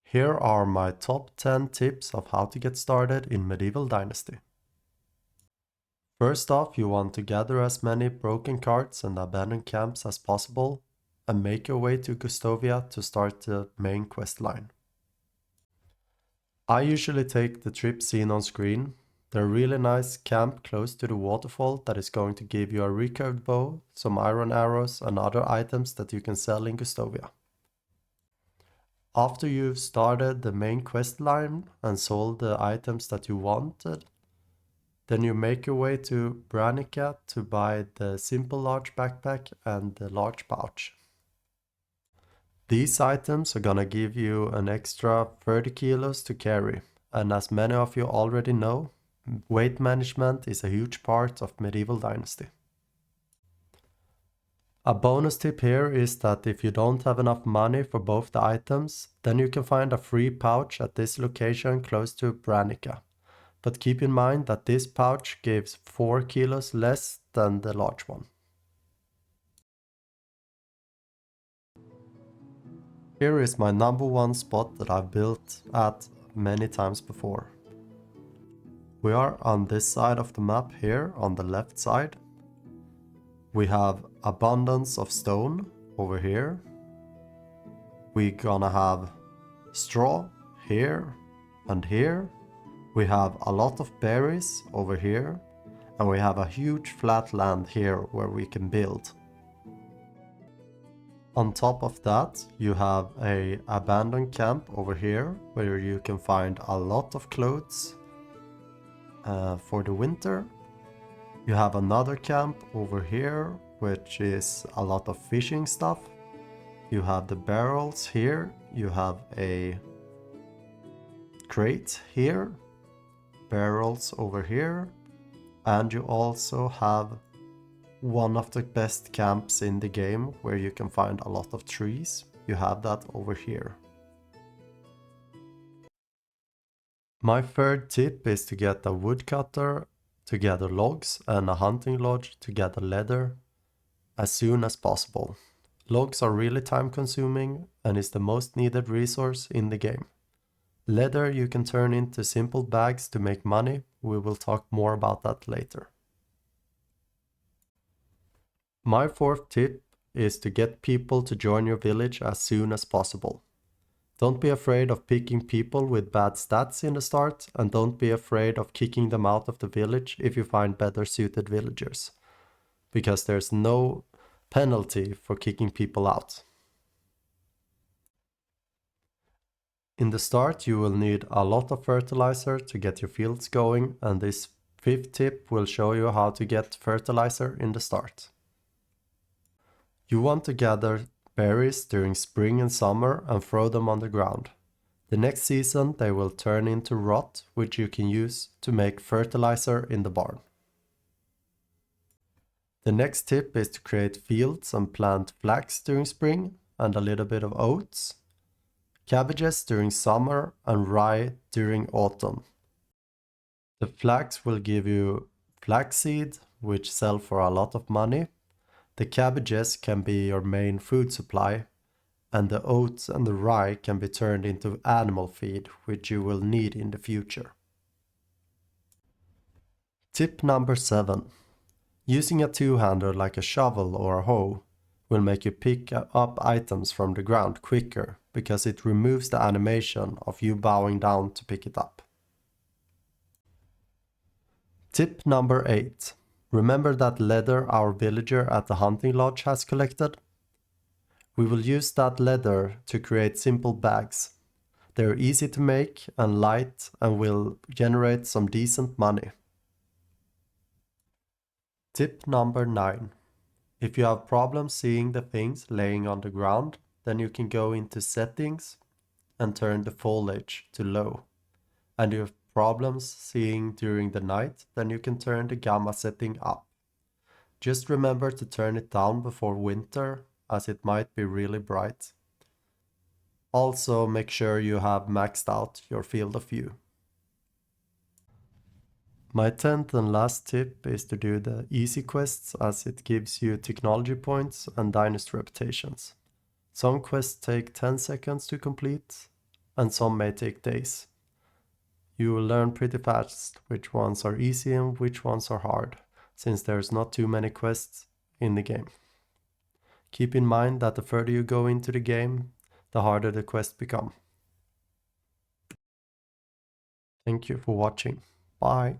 Here are my top 10 tips of how to get started in Medieval Dynasty. First off, you want to gather as many broken carts and abandoned camps as possible and make your way to Gustovia to start the main quest line. I usually take the trip seen on screen. They're a really nice camp close to the waterfall that is going to give you a recurved bow, some iron arrows and other items that you can sell in Gustovia. After you've started the main quest line and sold the items that you wanted, then you make your way to Branica to buy the simple large backpack and the large pouch. These items are gonna give you an extra 30 kilos to carry, and as many of you already know, weight management is a huge part of Medieval Dynasty. A bonus tip here is that if you don't have enough money for both the items, then you can find a free pouch at this location close to Branica. But keep in mind that this pouch gives 4 kilos less than the large one. Here is my number one spot that I've built at many times before. We are on this side of the map here on the left side. We have abundance of stone over here. We're gonna have straw here and here. We have a lot of berries over here, and we have a huge flat land here where we can build. On top of that, you have a abandoned camp over here where you can find a lot of clothes for the winter. You have another camp over here, which is a lot of fishing stuff. You have the barrels here. You have a crate here, barrels over here, and you also have one of the best camps in the game where you can find a lot of trees. You have that over here. My third tip is to get a woodcutter to gather logs and a hunting lodge to gather leather as soon as possible. Logs are really time consuming and is the most needed resource in the game. Leather you can turn into simple bags to make money. We will talk more about that later. My fourth tip is to get people to join your village as soon as possible. Don't be afraid of picking people with bad stats in the start, and don't be afraid of kicking them out of the village if you find better suited villagers, because there's no penalty for kicking people out. In the start you will need a lot of fertilizer to get your fields going, and this fifth tip will show you how to get fertilizer in the start. You want to gather berries during spring and summer and throw them on the ground. The next season they will turn into rot, which you can use to make fertilizer in the barn. The next tip is to create fields and plant flax during spring and a little bit of oats, cabbages during summer and rye during autumn. The flax will give you flaxseed, which sell for a lot of money. The cabbages can be your main food supply, and the oats and the rye can be turned into animal feed, which you will need in the future. Tip number 7. Using a two-hander like a shovel or a hoe will make you pick up items from the ground quicker because it removes the animation of you bowing down to pick it up. Tip number 8. Remember that leather our villager at the hunting lodge has collected? We will use that leather to create simple bags. They are easy to make and light and will generate some decent money. Tip number 9. If you have problems seeing the things laying on the ground, then you can go into settings and turn the foliage to low. And if you have problems seeing during the night, then you can turn the gamma setting up. Just remember to turn it down before winter, as it might be really bright. Also make sure you have maxed out your field of view. My 10th and last tip is to do the easy quests, as it gives you technology points and dynasty reputations. Some quests take 10 seconds to complete, and some may take days. You will learn pretty fast which ones are easy and which ones are hard, since there's not too many quests in the game. Keep in mind that the further you go into the game, the harder the quests become. Thank you for watching. Bye.